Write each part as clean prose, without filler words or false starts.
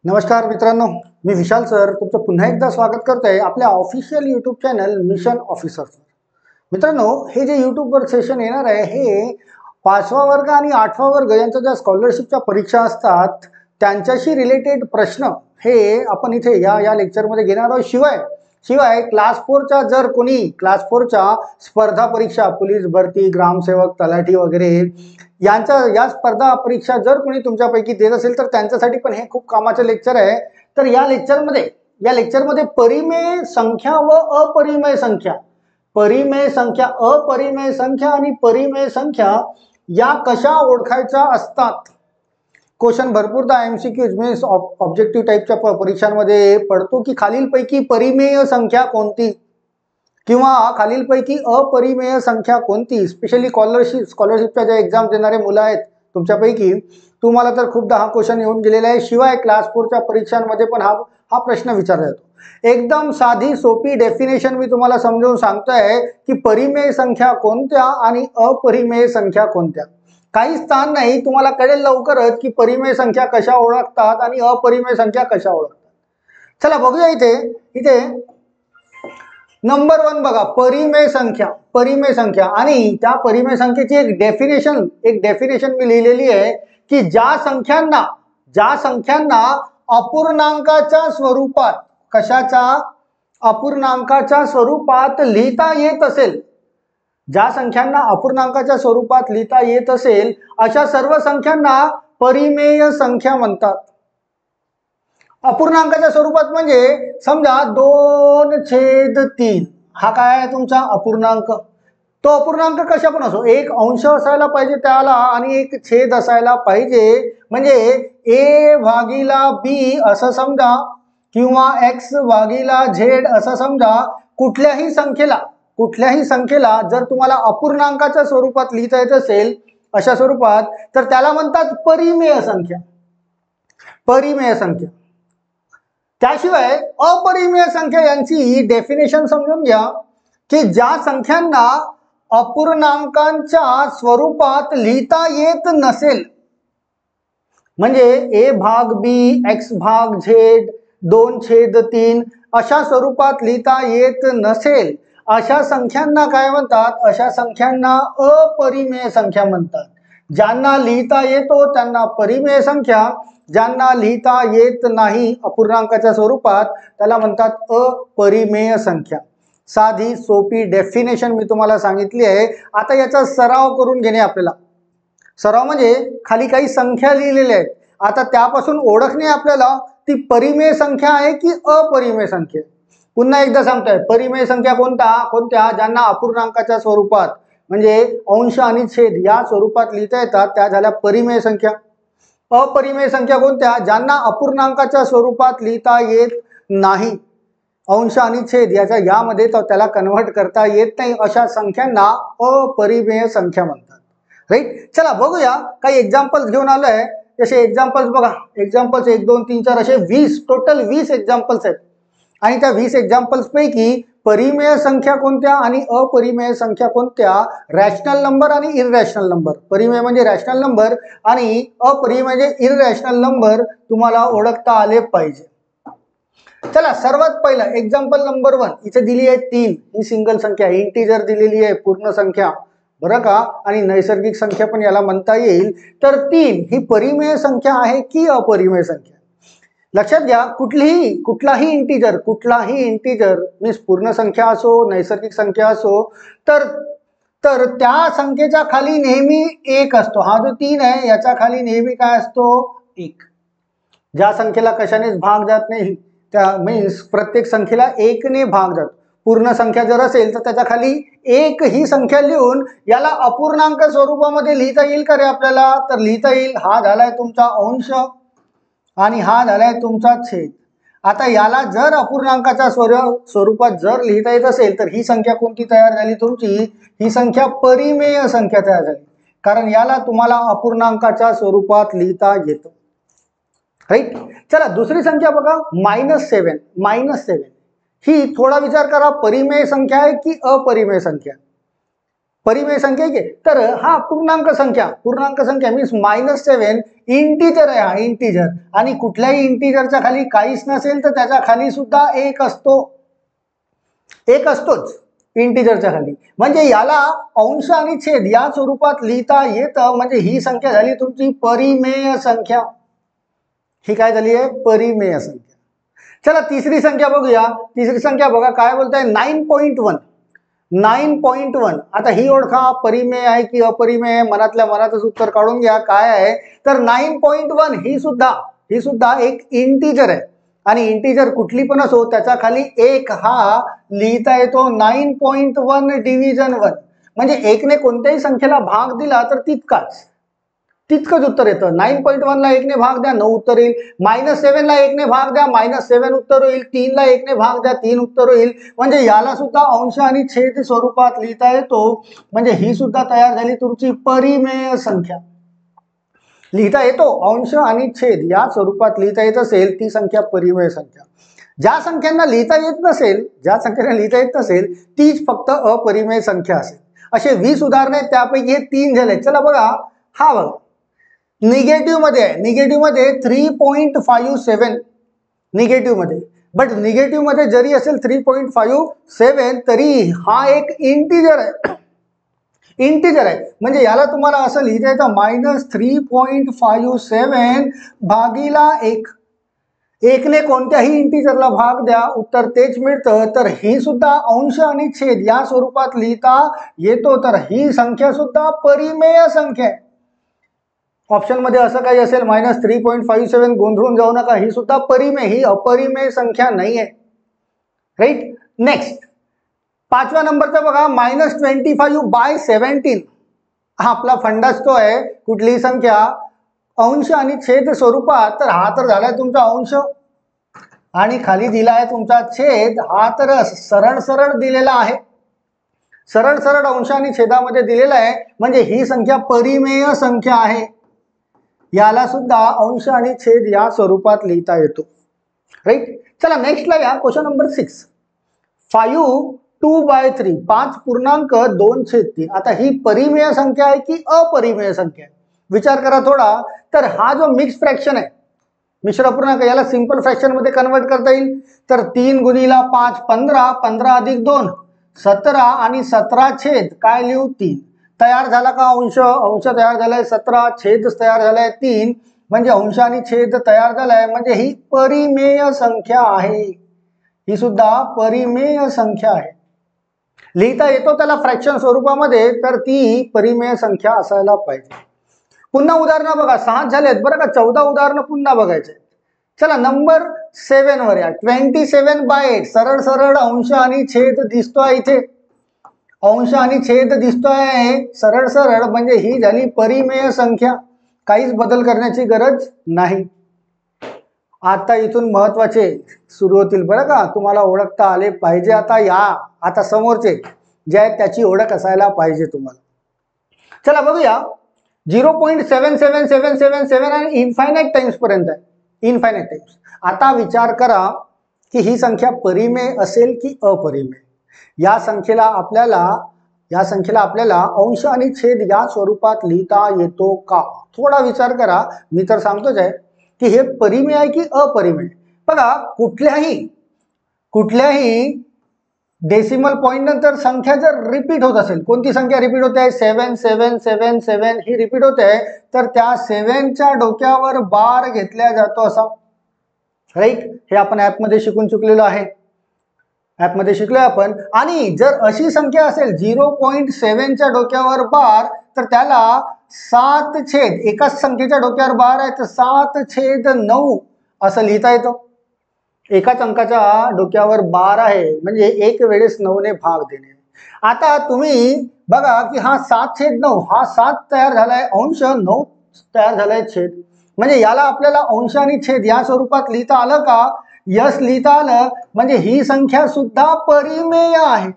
नमस्कार मित्रांनो, मी विशाल सर तुमचं पुन्हा एकदा स्वागत करतोय आपल्या official YouTube channel mission officer. मित्रांनो, हे जे यूट्यूबवर सेशन येणार आहे हे 5वा वर्ग आणि 8वा वर्ग यांच्या ज्या स्कॉलरशिपच्या परीक्षा असतात त्यांच्याशी रिलेटेड प्रश्न हे आपण इथे या लेक्चरमध्ये घेणार आहोत. शिवाय क्लास 4च्या जर कोणी क्लास 4च्या स्पर्धा परीक्षा पोलीस भरती, ग्रामसेवक, तलाठी वगैरे या स्पर्धा परीक्षा जर कोणी तुमच्यापैकी देत असेल तर त्यांच्यासाठी पण हे खूप कामाचं लेक्चर आहे. तर या लेक्चरमध्ये परिमेय संख्या व अपरिमेय संख्या, अपरिमेय संख्या आणि परिमेय संख्या या कशा ओळखायच्या असतात. क्वेश्चन भरपूरदा एमसीक्यूज मीन्स ऑब्जेक्टिव्ह टाईपच्या परीक्षांमध्ये पडतो की खालीलपैकी परिमेय संख्या कोणती किंवा खालीलपैकी अपरिमेय संख्या कोणती. स्पेशली स्कॉलरशिपच्या ज्या एक्झाम देणारे मुलं आहेत तुमच्यापैकी तुम्हाला तर खूपदा हा क्वेश्चन येऊन गेलेला आहे. शिवाय क्लास 4च्या परीक्षांमध्ये पण हा प्रश्न विचारला जातो. एकदम साधी सोपी डेफिनेशन मी तुम्हाला समजावून सांगतोय की परिमेय संख्या कोणत्या आणि अपरिमेय संख्या कोणत्या. काहीच ताण नाही, तुम्हाला कळेल लवकरच की परिमेय संख्या कशा ओळखतात आणि अपरिमेय संख्या कशा ओळखतात. चला बघूया इथे नंबर 1 बघा, परिमेय संख्या आणि त्या परिमेय संख्येची एक डेफिनेशन मी लिहिलेली आहे की ज्या संख्यांना अपूर्णांकाच्या स्वरूपात अपूर्णांकाच्या स्वरूपात लिहिता येत असेल, ज्या संख्यांना अपूर्णांकाच्या स्वरूपात लिहिता येत असेल अशा सर्व संख्यांना परिमेय संख्या म्हणतात. अपूर्णांकाच्या स्वरूपात म्हणजे समजा 2/3 हा काय आहे तुमचा अपूर्णांक. तो अपूर्णांक कशा पण असो, एक अंश असायला पाहिजे त्याला आणि एक छेद असायला पाहिजे. म्हणजे a भागीला b असं समजा किंवा x भागीला z असं समजा. कुठल्याही संख्येला जर तुम्हाला अपूर्णांकाच्या स्वरूपात लिहिता येत असेल अशा स्वरूपात तर त्याला म्हणतात परिमेय संख्या. त्याशिवाय अपरिमेय संख्या यांची डेफिनेशन समजून घ्या की ज्या संख्यांना अपूर्णांकांच्या स्वरूपात लिहिता येत नसेल, म्हणजे a भाग b, x भाग z, 2/3 अशा स्वरूपात लिहिता येत नसेल अशा संख्यांना काय म्हणतात, अशा संख्यांना अपरिमेय संख्या म्हणतात. ज्यांना लिहिता येतो त्यांना परिमेय संख्या, ज्यांना लिहिता येत नाही अपूर्णांकाच्या स्वरूपात त्याला म्हणतात अपरिमेय संख्या. साधी सोपी डेफिनेशन मी तुम्हाला सांगितली आहे. आता याचा सराव करून घेणे आपल्याला. सराव म्हणजे खाली काही संख्या लिहिलेल्या आहेत, आता त्यापासून ओळखणे आपल्याला ती परिमेय संख्या आहे की अपरिमेय संख्या. पुन्हा एकदा सांगतोय, परिमेय संख्या कोणत्या ज्यांना अपूर्णांकाच्या स्वरूपात म्हणजे अंश आणि छेद या स्वरूपात लिहिता येतात त्या झाल्या परिमेय संख्या. अपरिमेय संख्या कोणत्या, ज्यांना अपूर्णांकाच्या स्वरूपात लिहिता येत नाही, अंश आणि छेद यामध्ये त्याला कन्व्हर्ट करता येत नाही अशा संख्यांना अपरिमेय संख्या म्हणतात. राईट. चला बघूया, काही एक्झाम्पल्स घेऊन आलोय. जसे एक्झाम्पल्स बघा, एक्झाम्पल्स 1 2 3 4 असे 20 टोटल 20 एक्झाम्पल्स आहेत. आणि त्या 20 एक्झाम्पल्स पैकी परिमेय संख्या कोणत्या आणि अपरिमेय संख्या कोणत्या, रॅशनल नंबर आणि इररॅशनल नंबर. परिमेय म्हणजे रॅशनल नंबर आणि अपरिमेय म्हणजे इररॅशनल नंबर तुम्हाला ओळखता आले पाहिजे. चला सर्वात पहिलं एक्झाम्पल नंबर 1 इथे दिली आहे 3. ही सिंगल संख्या इंटिजर दिलेली आहे, पूर्ण संख्या बरं का, आणि नैसर्गिक संख्या पण याला म्हणता येईल. तर 3 ही परिमेय संख्या आहे की अपरिमेय संख्या. लक्षात घ्या, कुठलाही इंटिजर मीन्स पूर्ण संख्या असो नैसर्गिक संख्या असो तर त्या संख्येच्या खाली नेहमी 1 असतो. हा जो 3 आहे याच्या खाली नेहमी काय असतो, 1. ज्या संख्येला कशानेच भाग जात नाही त्या मीन्स प्रत्येक संख्येला 1 ने भाग जातो. पूर्ण संख्या जर असेल तर त्याच्या खाली 1 ही संख्या लिहून याला अपूर्णांक स्वरूपामध्ये लिहिता येईल का रे आपल्याला, तर लिहिता येईल. हा झालाय तुमचा अंश आणि हा झालाय तुमचा छेद. आता याला जर अपूर्णांकाच्या स्वरूपात जर लिहिता येत असेल तर ही संख्या कोणती तयार झाली तुमची, ही संख्या परिमेय संख्या तयार झाली, कारण याला तुम्हाला अपूर्णांकाच्या स्वरूपात लिहिता येतं. राईट. चला दुसरी संख्या बघा, -7. ही थोडा विचार करा, परिमेय संख्या आहे की अपरिमेय संख्या. परिमेय संख्या आहे. तर हा पूर्णांक संख्या मीन्स -7 इंटीजर आहे, हा इंटीजर. आणि कुठल्याही इंटीजरच्या खाली काहीच नसेल तर त्याच्या खाली सुद्धा एक असतोच इंटीजरच्या खाली. म्हणजे याला अंश आणि छेद या स्वरूपात लिहिता येतं. म्हणजे ही संख्या झाली तुमची परिमेय संख्या. ही काय झाली आहे? परिमेय संख्या. चला तिसरी संख्या बघूया. तिसरी संख्या बघा काय बोलताय, 9.1. 9.1. आता ही ओळखा परिमेय आहे की अपरिमेय आहे, मनातल्या मनातच उत्तर काढून घ्या काय आहे. तर 9.1 ही सुद्धा एक इंटीजर आहे. आणि इंटीजर कुठली पण असो त्याच्या खाली एक हा लिहिता येतो. 9.1 डिव्हिजन 1. म्हणजे एकने कोणत्याही संख्येला भाग दिला तर तितकंच उत्तर येतं. 9.1 ला 1 ने भाग द्या 9 उत्तर येईल. -7 ला 1 ने भाग द्या -7 उत्तर होईल. 3 ला 1 ने भाग द्या 3 उत्तर होईल. म्हणजे याला सुद्धा अंश आणि छेद स्वरूपात लिहिता येतो. म्हणजे ही सुद्धा तयार झाली तुमची परिमेय संख्या. लिहिता येतो अंश आणि छेद या स्वरूपात लिहिता येत असेल ती संख्या परिमेय संख्या. ज्या संख्यांना लिहिता येत नसेल तीच फक्त अपरिमेय संख्या असेल. असे 20 उदाहरण आहेत, त्यापैकी हे 3 झाले. चला बघा, हा बघा निगेटिव्ह मध्ये आहे. निगेटिव्ह मध्ये 3.57 निगेटिव्ह मध्ये. बट निगेटिव्ह मध्ये जरी असेल 3.57 तरी हा एक इंटीजर आहे. म्हणजे याला तुम्हाला असं लिहिता येतं -3.57 भागीला 1. एकने कोणत्याही इंटीजरला भाग द्या उत्तर तेच मिळतं. तर ही सुद्धा अंश आणि छेद या स्वरूपात लिहिता येतो. तर ही संख्या सुद्धा परिमेय संख्या आहे. ऑप्शन मध्ये असं काही असेल -3.57 गोंधळून जाऊ नका. ही सुद्धा परिमेय, ही अपरिमेय संख्या नाही आहे. राईट. नेक्स्ट 5व्या नंबरचा बघा -25/17. हा आपला फंडाच तो आहे. कुठलीही संख्या अंश आणि छेद स्वरूपात, तर हा तर झालाय तुमचा अंश आणि खाली दिला आहे तुमचा छेद. हा तर सरळ दिलेला आहे. सरळ अंश आणि छेदामध्ये दिलेला आहे. म्हणजे ही संख्या परिमेय संख्या आहे. याला सुद्धा अंश आणि छेद या स्वरूपात लिहिता येतो. राईट. चला नेक्स्टला या. Question number 6. 5/2 5.2/3. आता ही परिमेय संख्या आहे की अपरिमेय संख्या आहे? विचार करा थोडा. तर हा जो मिक्स फ्रॅक्शन आहे, मिश्र अपूर्णांक, याला सिंपल फ्रॅक्शन मध्ये कन्वर्ट करता येईल. तर 3 × 5 15, 15 + 2 17 आणि 17 छेद काय लिहू 3. तयार झाला का अंश तयार झालाय 17, छेद तयार झालाय 3. म्हणजे अंश आणि छेद तयार झालाय. म्हणजे ही परिमेय संख्या आहे. ही सुद्धा परिमेय संख्या आहे. लिहिता येतो त्याला फ्रॅक्शन स्वरूपामध्ये, तर ती परिमेय संख्या असायला पाहिजे. पुन्हा उदाहरणं बघा. 6 झालेत बरं का. 14 उदाहरणं पुन्हा बघायचे. चला नंबर 7 वर या. 27/8. सरळ अंश आणि छेद दिसतोय इथे. अंश आणि छेद दिसतोय सरळ. म्हणजे ही झाली परिमेय संख्या. काहीच बदल करण्याची गरज नाही. आता इथून महत्वाचे सुरू होतील बरं का. तुम्हाला ओळखता आले पाहिजे. आता समोरचे जे आहेत त्याची ओळख असायला पाहिजे तुम्हाला. चला बघूया. 0.77777 आणि इन्फायनाईट टाइम्स पर्यंत आहे. Infinite times. आता विचार करा की ही संख्या परिमेय असेल की अपरिमेय. या संख्येला आपल्याला अंश आणि छेद या स्वरूपात लिहिता येतो का? थोडा विचार करा. मी तर सांगतोच आहे की हे परिमेय आहे की अपरिमेय. बघा कुठल्याही डेसिमल पॉइंट नंतर संख्या जर रिपीट होत असेल, कोणती संख्या रिपीट होते आहे 7777 ही रिपीट होते आहे, तर त्या 7च्या डोक्यावर बार घेतला जातो असा. राईट. हे आपण ऍपमध्ये शिकून चुकलेलो आहे. ऍपमध्ये शिकलोय आपण. आणि जर अशी संख्या असेल 0.7च्या डोक्यावर बार, तर त्याला 7 छेद, एकाच संख्येच्या डोक्यावर बार आहे तर 7/9 असं लिहिता येतं. एकाच अंकाच्या डोक्यावर बार आहे म्हणजे एक वेळेस 9ने भाग देणे. आता तुम्ही बघा की हा 7/9, हा 7 तयार झालाय अंश, 9 तयार झालाय छेद. म्हणजे याला आपल्याला अंश आणि छेद या स्वरूपात लिहिता आलं का? यस, लिहिता आलं. म्हणजे ही संख्या सुद्धा परिमेय आहे.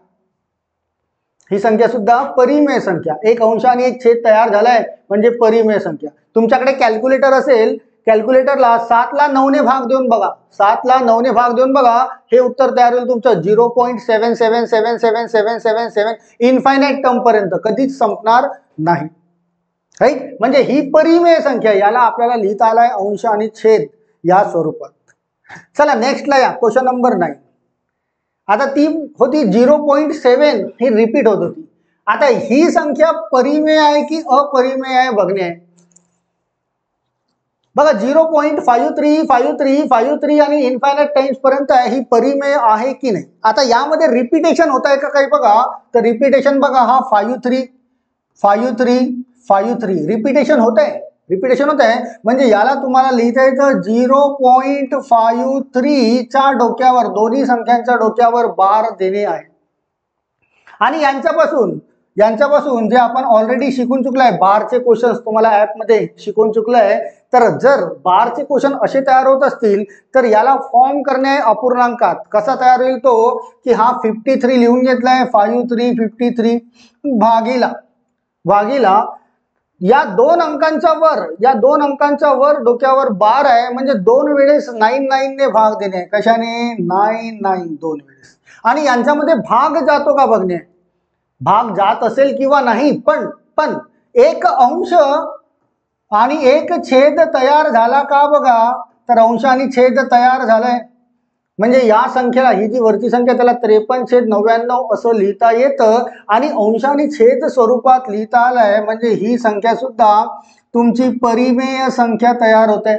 ही संख्या सुद्धा परिमेय संख्या. एक अंश आणि एक छेद तयार झालाय म्हणजे परिमेय संख्या. तुमच्याकडे कॅल्क्युलेटर असेल कॅल्क्युलेटरला 7 ला 9 ने भाग देऊन बघा, 7 ला 9 ने भाग देऊन बघा, हे उत्तर तयार होईल तुमचं 0.777777 इन्फायनाईट टर्म पर्यंत, कधीच संपणार नाही. राईट, म्हणजे ही परिमेय संख्या, याला आपल्याला लिहिता आलाय अंश आणि छेद या स्वरूपात. चला नेक्स्टला या, क्वेश्चन नंबर 9. आता ती होती 0.7, ही रिपीट होत होती. आता ही संख्या परिमेय आहे की अपरिमेय आहे बघणे आहे. बघा 0.535353 आणि इन्फायनाईट टाइम्स पर्यंत आहे, ही परिमेय आहे की नाही. आता यामध्ये रिपीटेशन होत आहे का काही बघा, तर रिपीटेशन बघा, हा 535353 रिपीटेशन होत आहे, रिपीटेशन होत आहे, म्हणजे याला तुम्हाला लिहिता येतं 0.53 च्या डोक्यावर, दोन्ही संख्यांच्या डोक्यावर बार देणे आहे. आणि यांच्यापासून जे आपण ऑलरेडी शिकून चुकलाय, बारचे क्वेश्चन तुम्हाला ऍपमध्ये शिकून चुकलाय, तर जर बारचे क्वेश्चन असे तयार होत असतील तर याला फॉर्म करणे अपूर्णांकात. कसा तयार होईल तो, की हा 53 लिहून घेतलाय, 5353 भागीला या दोन अंकांच्या वर डोक्यावर बार आहे, म्हणजे 2 वेळेस 99 ने भाग देणे. कशाने? 99 2 वेळेस. आणि यांच्यामध्ये भाग जातो का बघणे, भाग जात असेल किंवा नाही, पण एक अंश आणि एक छेद तयार झाला का बघा, तर अंश आणि छेद तयार झालाय, म्हणजे या संख्येला, ही जी वरची संख्या त्याला 53/99 असं लिहिता येतं आणि अंश आणि छेद स्वरूपात लिहिता आलाय, म्हणजे ही संख्या सुद्धा तुमची परिमेय संख्या तयार होते.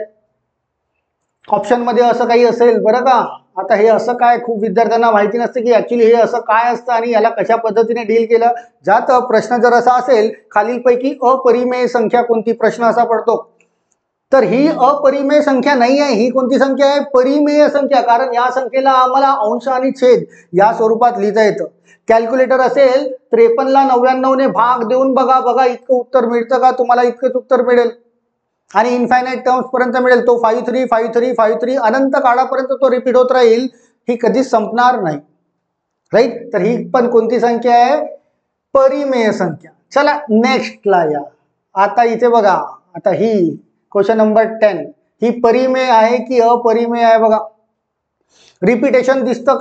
ऑप्शन मध्ये असं काही असेल बरं का. आता हे असं काय, खूप विद्यार्थ्यांना माहिती नसते की ऍक्च्युली हे असं काय असतं आणि याला कशा पद्धतीने डील केलं जातं. प्रश्न जर असा असेल खालीलपैकी अपरिमेय संख्या कोणती, प्रश्न असा पडतो, तर ही अपरिमेय संख्या नाही आहे. ही कोणती संख्या आहे? परिमेय संख्या, कारण या संख्येला आम्हाला अंश आणि छेद या स्वरूपात लिहिता येतं. कॅल्क्युलेटर असेल 53 ला 99 ने भाग देऊन बघा इतकं उत्तर मिळतं का तुम्हाला, इतकंच उत्तर मिळेल. आणि इन्फायनाईट टर्म्स पर्यंत मिळेल तो 535353 अनंत काळापर्यंत तो रिपीट होत राहील, ही कधीच संपणार नाही. राईट, तर ही पण कोणती संख्या आहे? परिमेय संख्या. चला नेक्स्टला या. आता इथे बघा, आता ही क्वेश्चन नंबर 10, ही परिमेय आहे की अपरिमेय आहे बघा. रिपीटेशन दिसतं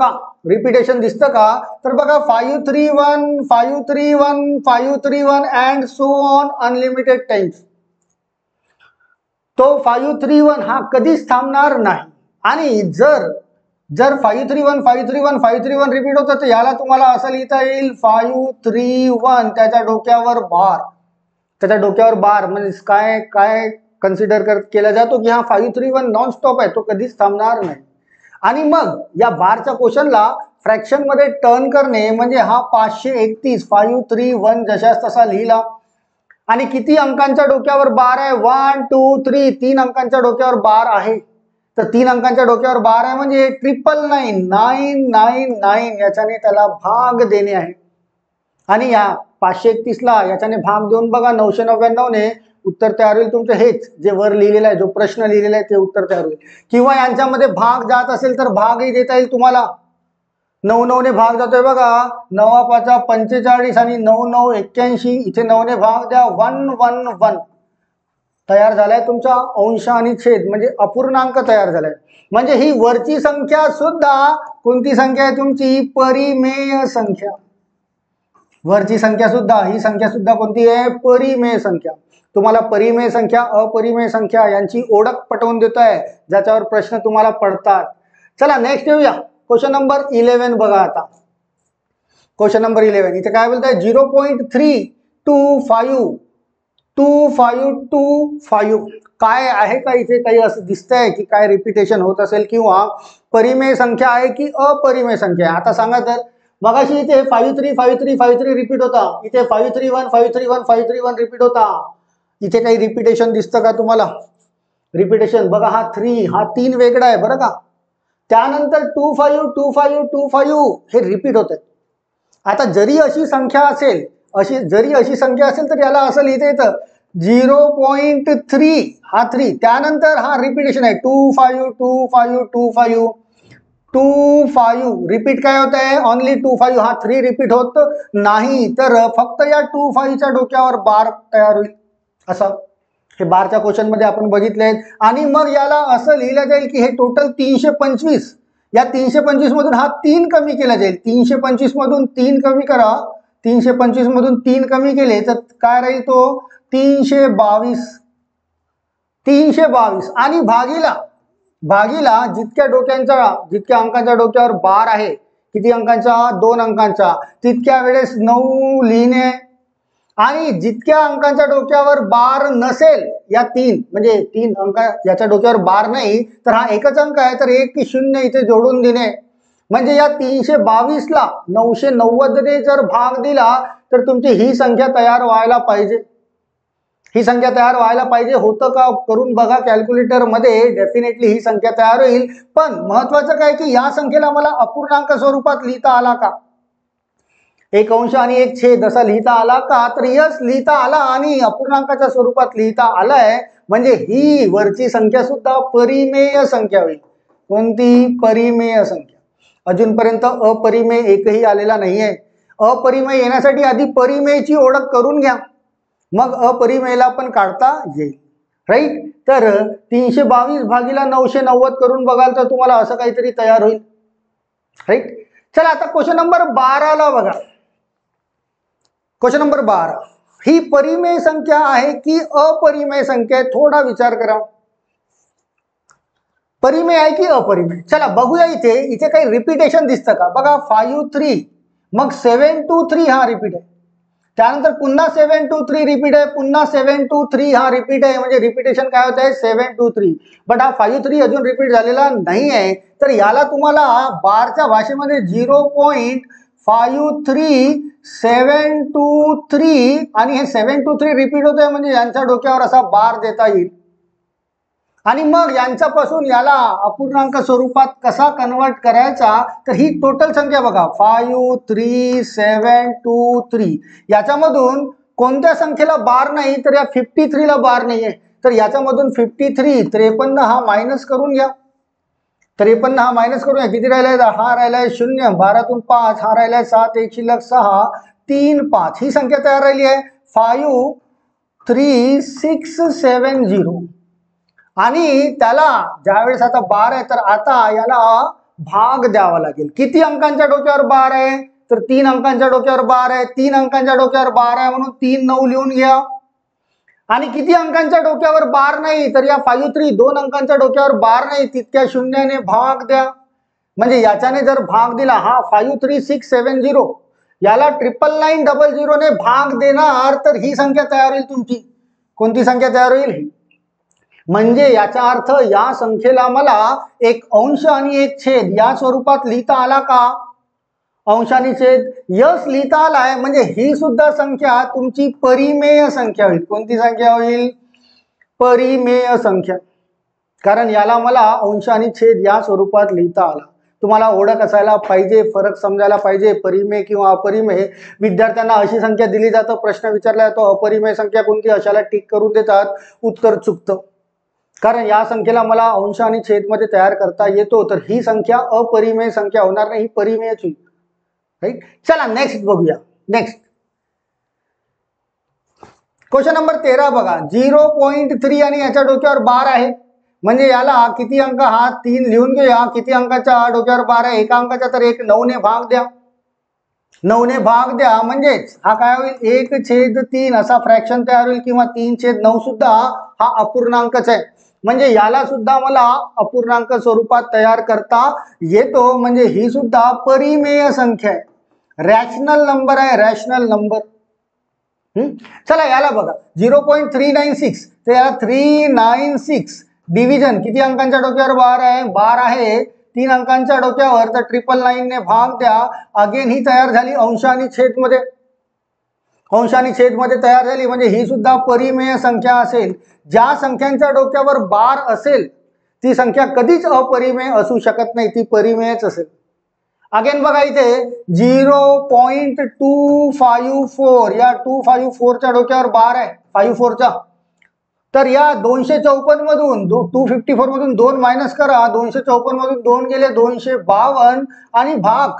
का, तर बघा 531 531 531 and so on unlimited times. तो 531 हा कधीच थांबणार नाही. आणि जर 531 531 531 रिपीट होतं तर याला तुम्हाला असं लिहिता येईल 531 त्याच्या डोक्यावर बार म्हणजे काय कन्सिडर केला जातो की हा 531 नॉन स्टॉप आहे, तो कधीच थांबणार नाही. आणि मग या बारच्या क्वेश्चनला फ्रॅक्शन मध्ये टर्न करणे, म्हणजे हा 531 531 जशास तसा लिहिला. आणि किती अंकांच्या डोक्यावर बार आहे? 1 2 3 3 अंकांच्या डोक्यावर बार आहे. तर 3 अंकांच्या डोक्यावर बार आहे म्हणजे 999 याच्याने त्याला भाग देणे आहे. आणि या 531 ला याच्याने भाग देऊन बघा 999 ने उत्तर तयार होईल तुमचं, हेच जे वर लिहिलेलं आहे, जो प्रश्न लिहिलेला आहे ते उत्तर तयार होईल. किंवा यांच्यामध्ये भाग जात असेल तर भागही देता येईल तुम्हाला. 9 ने भाग जातोय बघा, 9 5 45 आणि 9 9 81, इथे 9 ने भाग द्या, 111 तयार झालाय तुमचा अंश आणि छेद, म्हणजे अपूर्णांक तयार झालाय. म्हणजे ही वरची संख्या सुद्धा कोणती संख्या आहे तुमची? परिमेय संख्या. वरची संख्या सुद्धा, ही संख्या सुद्धा कोणती आहे? परिमेय संख्या. तुम्हाला परिमेय संख्या अपरिमेय संख्या यांची ओळख पटवून देतोय, ज्याच्यावर प्रश्न तुम्हाला पडतात. चला नेक्स्ट येऊया, क्वेश्चन नंबर 11 बघा. आता क्वेश्चन नंबर 11 इथे काय बोलताय? 0.32525 काय आहे का इथे? काही असं दिसतंय की काय रिपीटेशन होत असेल किंवा परिमेय संख्या आहे की अपरिमेय संख्या आहे? आता सांगा तर. मगाशी इथे 535353 रिपीट होता, इथे 531 531 531 रिपीट होता. इथे काही रिपीटेशन दिसतं का तुम्हाला? रिपीटेशन बघा, हा 3 वेगळा आहे बरं का. त्यानंतर 252525 हे रिपीट होत आहे. आता जरी अशी संख्या असेल तर याला असं लिहिता येतं 0.3 हा 3, त्यानंतर हा रिपीटेशन आहे 252525 रिपीट काय होत आहे? ओनली 25, हा 3 रिपीट होत नाही, तर फक्त या 25 च्या डोक्यावर बार तयार होईल असं. हे बारच्या क्वेश्चन मध्ये आपण बघितले आहेत. आणि मग याला असं लिहिलं जाईल की हे टोटल 325, या 325 मधून हा 3 कमी केला जाईल. 325 मधून 3 कमी करा, 325 मधून 3 कमी केले तर काय राहील तो 322. 322 आणि भागीला जितक्या अंकांच्या डोक्यावर बार आहे, किती अंकांचा, 2 अंकांचा, तितक्या वेळेस 9 लिहिणे. आणि जितक्या अंकांच्या डोक्यावर बार नसेल, या 3 म्हणजे 3 अंक याच्या डोक्यावर बार नाही तर हा एकच अंक आहे, तर 1 की 0 इथे जोडून देणे. म्हणजे या 322 ला 990 ने जर भाग दिला तर तुमची ही संख्या तयार व्हायला पाहिजे. होतं का करून बघा कॅल्क्युलेटर मध्ये, डेफिनेटली ही संख्या तयार होईल. पण महत्वाचं काय की या संख्येला मला अपूर्णांक स्वरूपात लिहिता आला का, 1 अंश आणि 1 छेद असा लिहिता आला का, तर यस लिहिता आला आणि अपूर्णांकाच्या स्वरूपात लिहिता आलाय. म्हणजे ही वरची संख्या सुद्धा परिमेय संख्या होईल. कोणती, परिमेय संख्या. अजूनपर्यंत अपरिमेय एकही आलेला नाहीये. अपरिमेय येण्यासाठी आधी परिमेयची ओळख करून घ्या, मग अपरिमेयला पण काढता येईल. राईट. तर 322 भागीला 990 करून बघाल तर तुम्हाला असं काहीतरी तयार होईल. राईट. चला आता क्वेश्चन नंबर 12 ला बघा. क्वेश्चन नंबर 12 ही परिमेय संख्या आहे की अपरिमेय संख्या आहे, थोडा विचार करा. परिमेय आहे की अपरिमेय. चला बघूया. इथे काही रिपीटेशन दिसतं का बघा. 5 3 मग 7 2 3 हा रिपीट आहे, त्यानंतर पुन्हा 7 2 3 रिपीट आहे, पुन्हा 7 2 3 हा रिपीट आहे. म्हणजे रिपीटेशन काय होत आहे, 7 2 3. बट हा 5 3 अजून रिपीट झालेला नाही आहे. तर याला तुम्हाला बारच्या भाषेमध्ये 0.53 7 2 3 आणि हे 7 2 3 रिपीट होत आहे, म्हणजे यांच्या डोक्यावर असा बार देता येईल. आणि मग यांच्यापासून याला अपूर्णांक स्वरूपात कसा कन्वर्ट करायचा, तर ही टोटल संख्या बघा 5 3 7 2 3. याच्यामधून कोणत्या संख्येला बार नाही, तर या 53 ला बार नाहीये. तर याच्यामधून 53 53 हा मायनस करून घ्या. 53 हा मायनस करूया. किती राहिलाय, हा राहिलाय 0, 12तून 5 हा राहिलाय 7, 1 शिल्लक 6, 3 5 ही संख्या तयार राहिली आहे 5 3 6 7 0. आणि त्याला ज्यावेळेस आता बार आहे तर आता याला भाग द्यावा लागेल. किती अंकांच्या डोक्यावर बार आहे, तर 3 अंकांच्या डोक्यावर बार आहे. 3 अंकांच्या डोक्यावर बार आहे म्हणून 3 9 लिहून घ्या. आणि किती अंकांच्या डोक्यावर बार नाही, तर या 5 3 2 अंकांच्या डोक्यावर बार नाही, तितक्या शून्याने भाग द्या. म्हणजे याच्याने जर भाग दिला, हा 5 3 6 7 0 याला 99900 ने भाग देणार, तर ही संख्या तयार होईल तुमची. कोणती संख्या तयार होईल, म्हणजे याचा अर्थ या संख्येला मला 1 अंश आणि 1 छेद या स्वरूपात लिहिता आला का, अंश आणि छेद यस लिहिता आलाय. म्हणजे ही सुद्धा संख्या तुमची परिमेय संख्या होईल. कोणती संख्या होईल, परिमेय संख्या. कारण याला मला अंश आणि छेद या स्वरूपात लिहिता आला. तुम्हाला ओळख असायला पाहिजे, फरक समजायला पाहिजे, परिमेय किंवा अपरिमेय. विद्यार्थ्यांना अशी संख्या दिली जातं, प्रश्न विचारला जातो अपरिमेय संख्या कोणती, अशाला टिक करून देतात, उत्तर चुकतं. कारण या संख्येला मला अंश आणि छेद मध्ये तयार करता येतो, तर ही संख्या अपरिमेय संख्या होणार नाही, ही परिमेयच होईल. राईट. चला नेक्स्ट बघूया. नेक्स्ट क्वेश्चन नंबर 13 बघा. 0.3 आणि याच्या डोक्यावर बार आहे, म्हणजे याला किती अंक, हा 3 लिहून घेऊया. किती अंकाच्या डोक्यावर बार आहे, एका अंकाच्या, तर 1 9 ने भाग द्या. 9 ने भाग द्या म्हणजेच हा काय होईल, 1/3 असा फ्रॅक्शन तयार होईल, किंवा 3/9 सुद्धा हा अपूर्णांकच आहे. म्हणजे याला सुद्धा मला अपूर्णांक स्वरूपात तयार करता येतो. म्हणजे ही सुद्धा परिमेय संख्या आहे, रॅशनल नंबर आहे, रॅशनल नंबर. चला याला बघा. 0.396 तर याला 396 डिव्हिजन, किती अंकांच्या डोक्यावर बार आहे, बार आहे 3 अंकांच्या डोक्यावर, तर 999 ने भाग द्या. अगेन ही तयार झाली अंश आणि छेद मध्ये, अंश आणि छेद मध्ये तयार झाली. म्हणजे ही सुद्धा परिमेय संख्या असेल. ज्या संख्यांच्या डोक्यावर बार असेल ती संख्या कधीच अपरिमेय असू शकत नाही, ती परिमेयच असेल. अगेन बघा इथे 0.254 या 254 च्या डोक्यावर बार आहे, 54 चा. तर या 254 मधून 254 मधून 2 मायनस करा, 254 मधून 2 गेले 252 आणि भाग.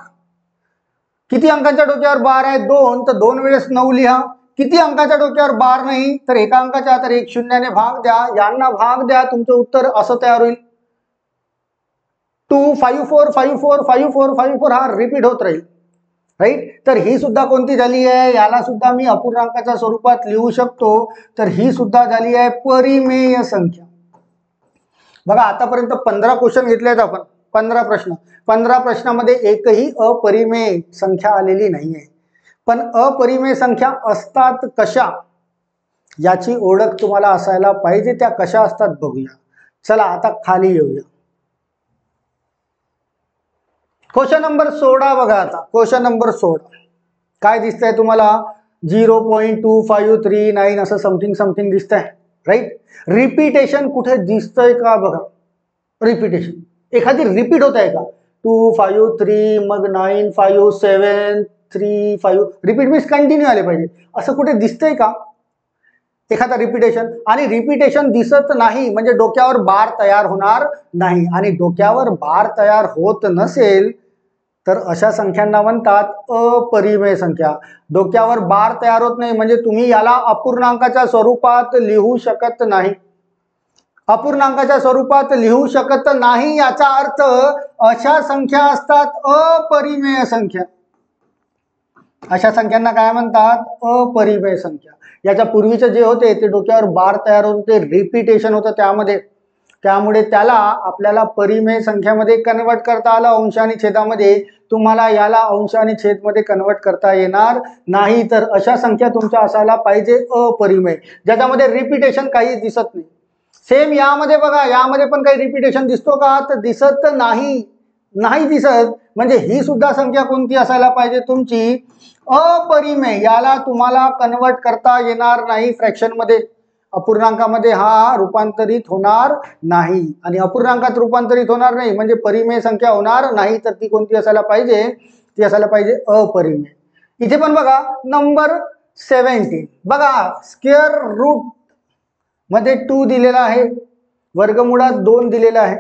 किती अंकांच्या डोक्यावर बार आहे, 2, तर 2 वेळेस 9 लिहा. किती अंकाच्या डोक्यावर बार नाही, तर एका अंकाच्या, तर 1 शून्याने भाग द्या, यांना भाग द्या, तुमचं उत्तर असं तयार होईल. 2 5 4 5 4 5 4 5 4 हा रिपीट होत राहील, राईट. तर ही सुद्धा कोणती झाली आहे, याला सुद्धा मी अपूर्णांकाच्या स्वरूपात लिहू शकतो. तर ही सुद्धा झाली आहे परिमेय संख्या. बघा आतापर्यंत 15 क्वेश्चन घेतले आहेत आपण, 15 प्रश्न. 15 प्रश्नामध्ये एकही अपरिमेय संख्या आलेली नाहीये. पण अपरिमेय संख्या असतात कशा, याची ओळख तुम्हाला असायला पाहिजे. त्या कशा असतात बघूया. चला आता खाली येऊया. क्वेश्चन नंबर 16 बघा. आता क्वेश्चन नंबर 16 काय दिसतंय तुम्हाला, 0.2539 असं समथिंग दिसतंय, राईट. रिपीटेशन कुठे दिसतंय का बघा. रिपीटेशन एखादी रिपीट होत आहे का, 2 5 3 मग 9 5 7 3 5, रिपीट मीन्स कंटिन्यू आले पाहिजे. असं कुठे दिसतंय का एखादा रिपीटेशन. आणि रिपीटेशन दिसत नाही म्हणजे डोक्यावर बार तयार होणार नाही. आणि डोक्यावर बार तयार होत नसेल तर अशा संख्यांना म्हणतात अपरिमेय संख्या. डोक्यावर बार तयार होत नाही म्हणजे तुम्ही याला अपूर्णांकाच्या स्वरूपात लिहू शकत नाही. अपूर्णांकाच्या स्वरूपात लिहू शकत नाही याचा अर्थ अशा संख्या असतात अपरिमेय संख्या. अशा संख्यांना काय म्हणतात, अपरिमेय संख्या. याच्या पूर्वीचे जे होते ते डोक्यावर बार तयार होत होते, रिपीटेशन होतं त्यामध्ये, त्यामुळे त्याला आपल्याला परिमेय संख्यामध्ये कन्वर्ट करता आलं अंश आणि छेदामध्ये. तुम्हाला याला अंश आणि छेदमध्ये कन्वर्ट करता येणार नाही. तर अशा संख्या तुमच्या असायला पाहिजे अपरिमेय, ज्याच्यामध्ये रिपीटेशन काही दिसत नाही. सेम यामध्ये बघा, यामध्ये पण काही रिपीटेशन दिसतो का, तर दिसत नाही, नाही दिसत. म्हणजे ही सुद्धा संख्या कोणती असायला पाहिजे तुमची, अपरिमेय. याला तुम्हाला कन्वर्ट करता येणार नाही फ्रॅक्शन मध्ये, अपूर्णांकामध्ये हा रूपांतरित होणार नाही. आणि अपूर्णांकात रूपांतरित होणार नाही म्हणजे परिमेय संख्या होणार नाही. तर ती कोणती असायला पाहिजे, ती असायला पाहिजे अपरिमेय. इथे पण बघा नंबर 17 बघा, स्क्वेअर रूट मध्ये 2 दिलेला आहे, वर्गमुळात 2 दिलेला आहे.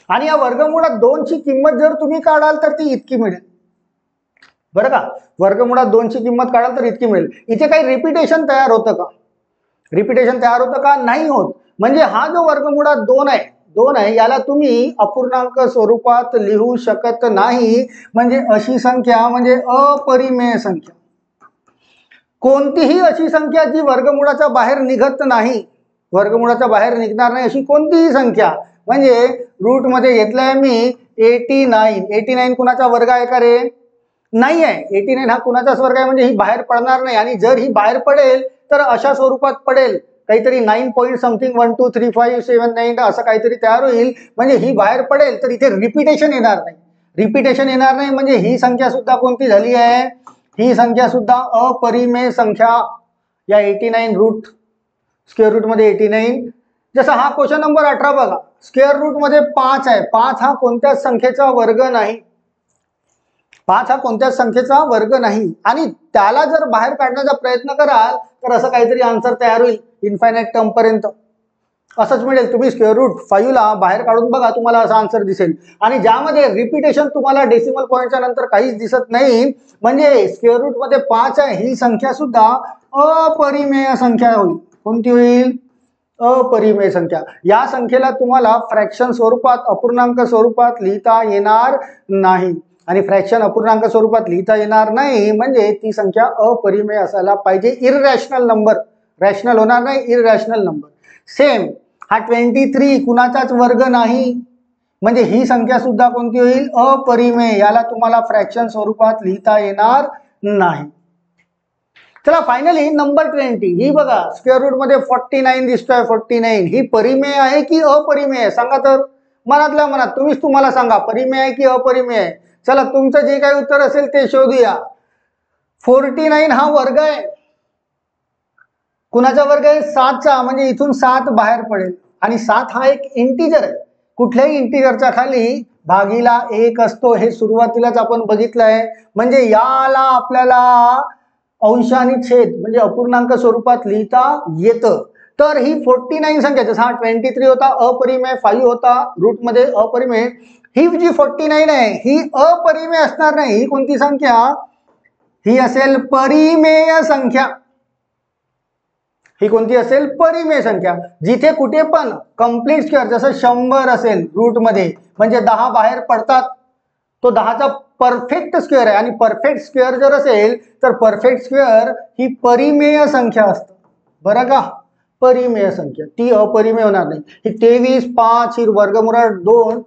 आणि या वर्गमुळात 2 ची किंमत जर तुम्ही काढाल तर ती इतकी मिळेल, बरं का. वर्गमुळात 2 ची किंमत काढाल तर इतकी मिळेल. इथे काही रिपीटेशन तयार होतं का, रिपीटेशन तयार होतं का, नाही होत. म्हणजे हा जो वर्गमुळात 2 आहे याला तुम्ही अपूर्णांक स्वरूपात लिहू शकत नाही. म्हणजे अशी संख्या म्हणजे अपरिमेय संख्या. कोणतीही अशी संख्या जी वर्गमुळाच्या बाहेर निघत नाही, वर्गमुळाच्या बाहेर निघणार नाही अशी कोणतीही संख्या. म्हणजे रूट मध्ये घेतलंय मी 89. 89 कुणाचा वर्ग आहे का रे, नाही आहे. 89 हा कुणाचाच वर्ग आहे म्हणजे ही बाहेर पडणार नाही. आणि जर ही बाहेर पडेल तर अशा स्वरूपात पडेल, काहीतरी 9 पॉईंट समथिंग 1 2 3 5 7 9 असं काहीतरी तयार होईल. म्हणजे ही बाहेर पडेल तर इथे रिपीटेशन येणार नाही. रिपीटेशन येणार नाही म्हणजे ही संख्या सुद्धा कोणती झाली आहे, ही संख्या सुद्धा अपरिमेय संख्या. या 89 रूट, स्क्वेअर रूट मध्ये 89. जसा हा क्वेश्चन नंबर 18 बघा, स्क्वेअर रूट मध्ये 5 आहे. 5 हा कोणत्याच संख्येचा वर्ग नाही, 5 हा कोणत्याच संख्येचा वर्ग नाही. आणि त्याला जर बाहेर काढण्याचा प्रयत्न कराल तर असं काहीतरी आन्सर तयार होईल इन्फायनाइट टर्म पर्यंत, असंच मिळेल. तुम्ही स्क्वेअर रूट 5 ला बाहेर काढून बघा, तुम्हाला असा आन्सर दिसेल. आणि ज्यामध्ये रिपीटेशन तुम्हाला डेसिमल पॉईंटच्या नंतर काहीच दिसत नाही म्हणजे स्क्वेअर रूट मध्ये 5 आहे, ही संख्या सुद्धा अपरिमेय संख्या होईल. कोणती होईल, अपरिमेय संख्या. या संख्येला तुम्हाला फ्रॅक्शन स्वरूपात, अपूर्णांक स्वरूपात लिहिता येणार नाही. आणि फ्रॅक्शन अपूर्णांक स्वरूपात लिहिता येणार नाही म्हणजे ती संख्या अपरिमेय असायला पाहिजे. इररॅशनल नंबर, रॅशनल होणार नाही, इररॅशनल नंबर. सेम हा 23 कुणाचाच वर्ग नाही म्हणजे ही संख्या सुद्धा कोणती होईल, अपरिमेय. याला तुम्हाला फ्रॅक्शन स्वरूपात लिहिता येणार नाही. चला फायनली नंबर 20 ही बघा, स्क्वेअर रूट मध्ये 49 दिसतोय. 49 ही परिमेय आहे की अपरिमेय आहे सांगा तर, मनातल्या मनात तुम्हीच तुम्हाला सांगा, परिमेय आहे की अपरिमेय आहे. चला तुमचं जे काही उत्तर असेल ते शोधूया. 49 हा वर्ग आहे, कुणाचा वर्ग आहे, 7चा. म्हणजे इथून 7 बाहेर पडेल. आणि 7 हा एक इंटिजर आहे, कुठल्याही इंटिजरच्या खाली भागीला 1 असतो, हे सुरुवातीलाच आपण बघितलं आहे. म्हणजे याला आपल्याला अंश आणि छेद म्हणजे अपूर्णांक स्वरूपात लिहिता येतं. तर ही 49 संख्या, जसा हा 23 होता अपरिमेय, 5 होता रूट मध्ये अपरिमेय, ही जी 49 आहे ही अपरिमेय असणार नाही. ही कोणती संख्या, ही असेल परिमेय संख्या. ही कोणती असेल? परिमेय संख्या. जिथे कुठे पण कंप्लीट स्क्वेअर, जसं 100 असेल रूटमध्ये, म्हणजे 10 बाहेर पडतात, तो 10चा परफेक्ट स्क्वेअर आहे. आणि परफेक्ट स्क्वेअर जर असेल तर परफेक्ट स्क्वेअर ही परिमेय संख्या असतं, बरं का? परिमेय संख्या, ती अपरिमेय होणार नाही. ही 23, 5 ही वर्गमुळात 2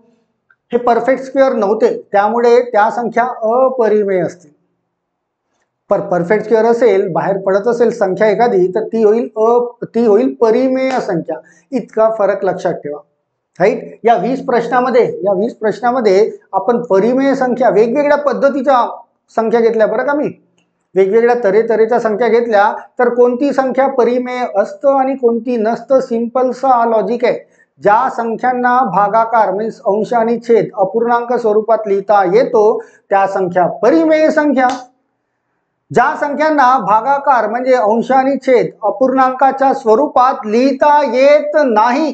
हे परफेक्ट स्क्वेअर नव्हते, त्यामुळे त्या संख्या अपरिमेय असतील. पर परफेक्ट स्क्वेअर असेल, बाहेर पडत असेल संख्या एखादी, तर ती होईल परिमेय संख्या. इतका फरक लक्षात ठेवा, राईट? या 20 प्रश्नामध्ये आपण परिमेय संख्या वेगवेगळ्या पद्धतीच्या संख्या घेतल्या, बरं का? मी वेगवेगळ्या तऱ्हेच्या संख्या घेतल्या, तर कोणती संख्या परिमेय असतं आणि कोणती नसतं, सिंपलसा लॉजिक आहे. ज्या संख्यांना भागाकार मीन्स अंश आणि छेद अपूर्णांक स्वरूपात लिहिता येतो त्या संख्या परिमेय संख्या. ज्या संख्यांना भागाकार म्हणजे अंश आणि छेद अपूर्णांकाच्या स्वरूपात लिहिता येत नाही,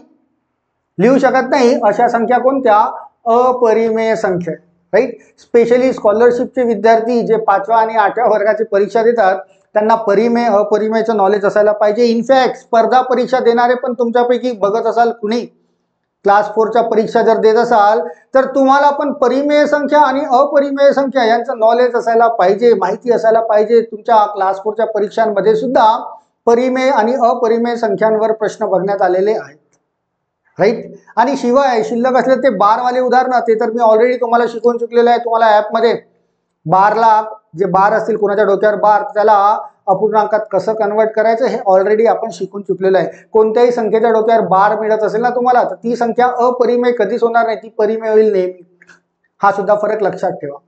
लिहू शकत नाही, अशा संख्या कोणत्या? अपरिमेय संख्या, राईट? स्पेशली स्कॉलरशिपचे विद्यार्थी जे 5व्या आणि 8व्या वर्गाची परीक्षा देतात त्यांना परिमेय अपरिमेयचं नॉलेज असायला पाहिजे. इनफॅक्ट स्पर्धा परीक्षा देणारे पण तुमच्यापैकी बघत असाल कुणी क्लास 4च्या परीक्षा जर देत असाल तर तुम्हाला पण परिमेय संख्या आणि अपरिमेय संख्या यांचं नॉलेज असायला पाहिजे, माहिती असायला पाहिजे. तुमच्या क्लास 4च्या परीक्षांमध्ये सुद्धा परिमेय आणि अपरिमेय संख्यांवर प्रश्न बघण्यात आलेले आहेत, राईट? आणि शिवाय शिल्लक असले ते बारवाले उदाहरणं, ते तर मी ऑलरेडी तुम्हाला शिकवून चुकलेलं आहे. तुम्हाला ॲपमध्ये बारला जे बार असतील, कोणाच्या डोक्यावर बार, त्याला अपूर्णांकात कसं कन्वर्ट करायचं हे ऑलरेडी आपण शिकून चुकलेलं आहे. कोणत्याही संख्येच्या डोक्यावर बार मिळत असेल ना तुम्हाला, तर ती संख्या अपरिमेय कधीच होणार नाही, ती परिमेय होईल नेहमी. हा सुद्धा फरक लक्षात ठेवा,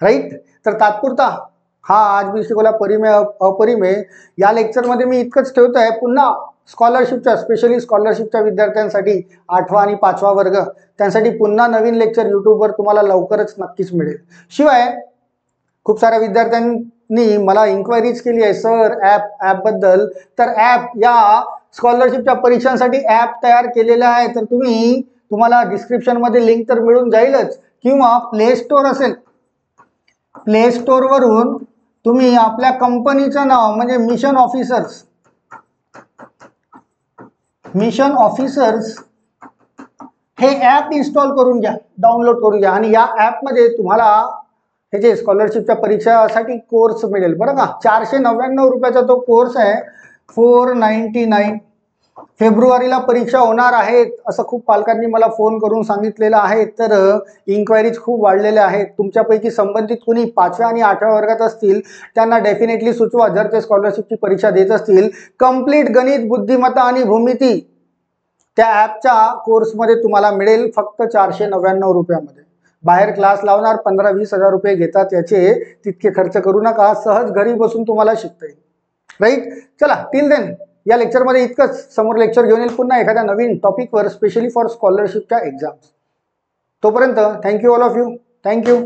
राईट? तर तात्पुरता हा आज मी शिकवला परिमेय अपरिमेय. या लेक्चरमध्ये मी इतकंच ठेवतोय. पुन्हा स्कॉलरशिपच्या स्पेशली स्कॉलरशिपच्या विद्यार्थ्यांसाठी 8वा आणि 5वा वर्ग त्यांसाठी पुन्हा नवीन लेक्चर यूट्यूबवर तुम्हाला लवकरच नक्कीच मिळेल. शिवाय खूप साऱ्या विद्यार्थ्यांनी मला इन्क्वायरीज केली आहे सर ॲपबद्दल, तर ॲप या स्कॉलरशिपच्या परीक्षांसाठी ॲप तयार केलेला आहे. तर तुम्हाला डिस्क्रिप्शनमध्ये लिंक तर मिळून जाईलच, किंवा प्ले स्टोअर असेल, प्ले स्टोअरवरून तुम्ही आपल्या कंपनीचं नाव म्हणजे मिशन ऑफिसर्स हे ॲप इन्स्टॉल करून घ्या, डाउनलोड करून घ्या. आणि या ॲपमध्ये तुम्हाला हे जे स्कॉलरशिपच्या परीक्षासाठी कोर्स मिळेल, बरं का? 499 रुपयाचा तो कोर्स आहे, 499. फेब्रुवारीला परीक्षा होणार आहेत असं खूप पालकांनी मला फोन करून सांगितलेलं आहे. तर इन्क्वायरीज खूप वाढलेल्या आहेत. तुमच्यापैकी संबंधित कुणी 5व्या आणि 8व्या वर्गात असतील त्यांना डेफिनेटली सुचवा, जर ते स्कॉलरशिपची परीक्षा देत असतील. कंप्लीट गणित, बुद्धिमत्ता आणि भूमिती त्या ॲपच्या कोर्समध्ये तुम्हाला मिळेल फक्त 499 रुपयामध्ये. बाहेर क्लास लावणार 15-20 हजार रुपये घेतात, याचे तितके खर्च करू नका, सहज घरी बसून तुम्हाला शिकता येईल, राईट? चला, टिल देन या लेक्चरमध्ये इतकंच. समोर लेक्चर घेऊन येईल पुन्हा एखाद्या नवीन टॉपिकवर, स्पेशली फॉर स्कॉलरशिपच्या एक्झाम्स. तोपर्यंत thank you all of you. Thank you.